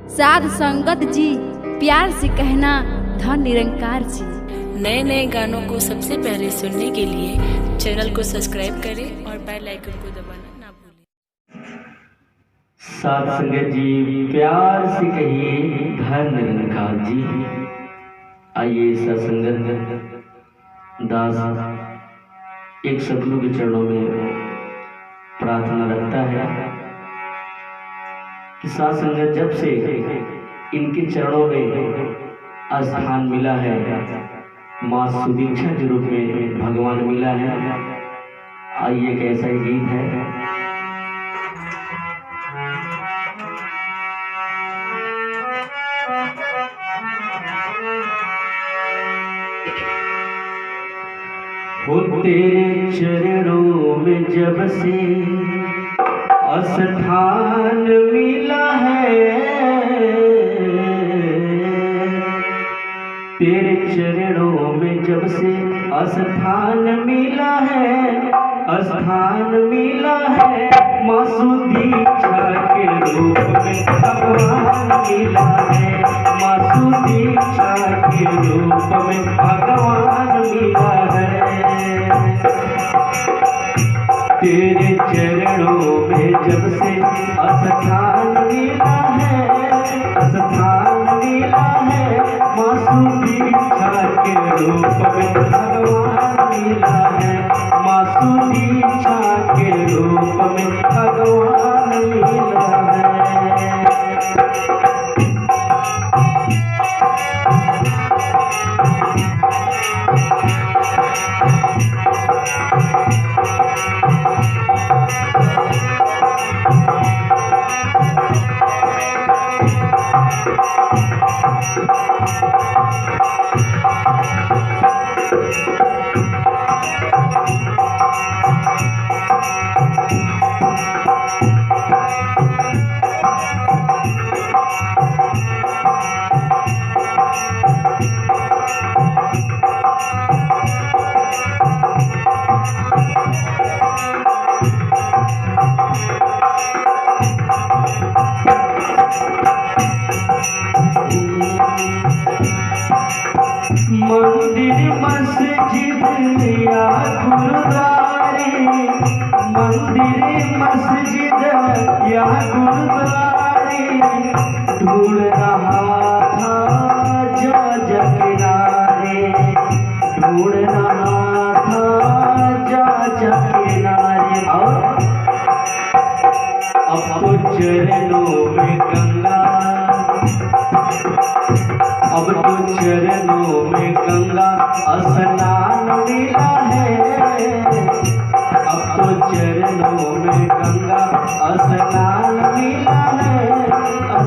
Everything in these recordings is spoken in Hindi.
साध संगत जी, प्यार से कहना धन निरंकार जी। नए नए गानों को सबसे पहले सुनने के लिए चैनल को सब्सक्राइब करें और बेल आइकन को दबाना ना भूलें। साध संगत जी, प्यार से कहिए धन निरंकार जी। आइए सत्संगत दास एक सतगुरु के चरणों में प्रार्थना रखता है कि साध संगत जब से इनके चरणों में स्थान मिला है, माँ सुदीक्षा के रूप में भगवान मिला है। आइए एक ऐसा ही गीत है। हो तेरे चरणों में जब से स्थान मिला है, तेरे चरणों में जब से स्थान मिला है, स्थान मिला है। मासूदीक्षा के रूप में भगवान मिला है, मासूदीक्षा के रूप में भगवान मिला है। तेरे चरणों में जब से स्थान मिला है, स्थान मिला है। मासूदीक्षा के रूप में भगवान मिला है, मासूदीक्षा के रूप में भगवान मिला है। मंदिर मस्जिद या गुरुद्वारे, मंदिर मस्जिद या गुरुद्वारे, ढूंढ रहा था जज किनारे, ढूंढ रहा था जज किनारे। अब तो चरणों में गंगा, अब तो चरणों में गंगा स्नान मिला है, अब तो चरणों में गंगा स्नान मिला है,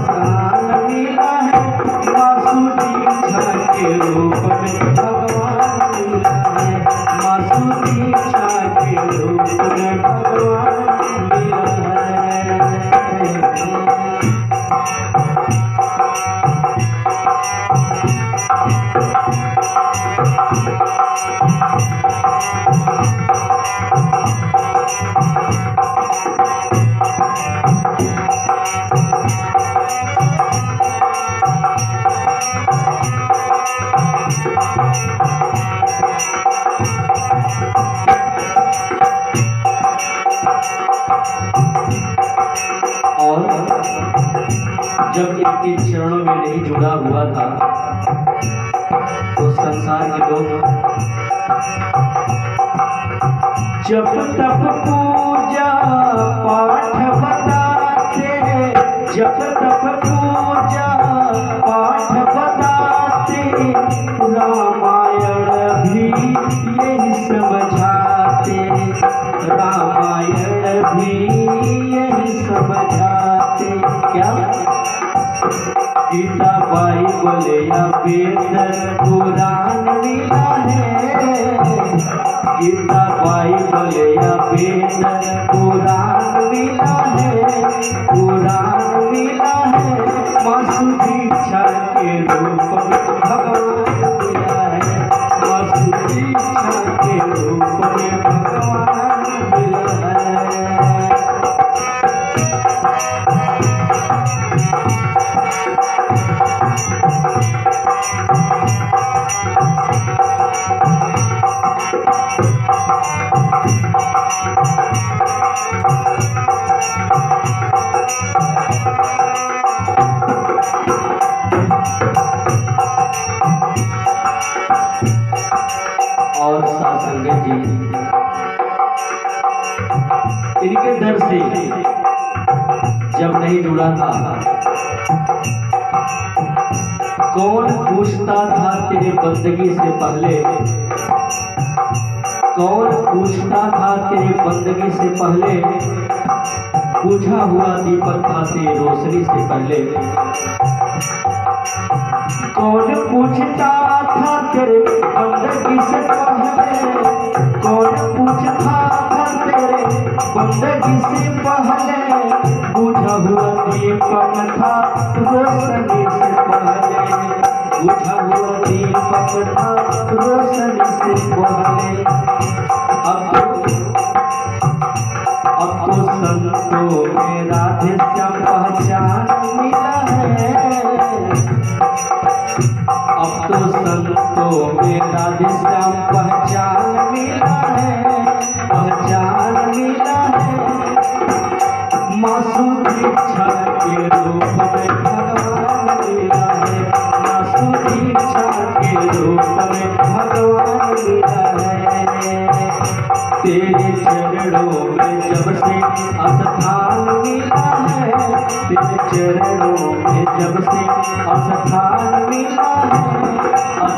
स्नान मिला है। मासूदीक्षा के रूप में भगवान मिला है, मासूदीक्षा के रूप में भगवान मिला है। और जब इनके चरणों में नहीं जुड़ा हुआ था तो संसार के लोग जब तब पूजा पाठ बताते, जब तब पूजा पाठ बताते, रामायण भी यही समझाते, रामायण भी यही समझाते। क्या गीता बाइबल या वेद पुराण मिला है, गीता बाइबल या वेद पुराण मिला है, पुराण मिला है। मासूदीक्षा के रूप में भगवान मिला है, मासूदीक्षा के रूप में भगवान मिला है। पूरा था। कौन पूछता था तेरे बंदगी से पहले, कौन पूछता था तेरे बंदगी से पहले, बुझा हुआ दीपक था तेरी रोशनी से पहले। कौन पूछता था तेरे बंदगी से पहले, कौन पूछता था तेरे बंदगी से पहले, बुझा हुआ दीपक था रोशनी से पहले, बुझा हुआ दीपक था रोशनी से पहले। अब तो संतों में राधे श्याम पहचान मिला है, अब तो संतों में राधे श्याम पहचान मिला है, पहचान मिला है। मासूम दीक्षा के रूप में भगवान मिला है, मासूम दीक्षा के रूप में भगवान मिला है। तेरे चरणों में जब से स्थान मिला है, तेरे चरणों में जब से स्थान मिला है,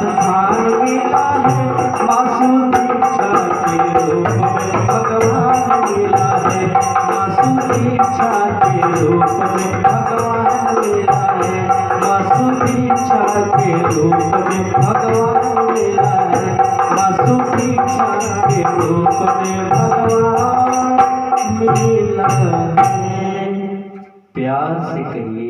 स्थान मिला है। मासूम दीक्षा के रूप में भगवान मिला है, मासूम दीक्षा के रूप में भगवान मिला है, मासूम दीक्षा के रूप में भगवान मिला है, मासूम दीक्षा के रूप में भगवान मिला है। प्यार से कहिए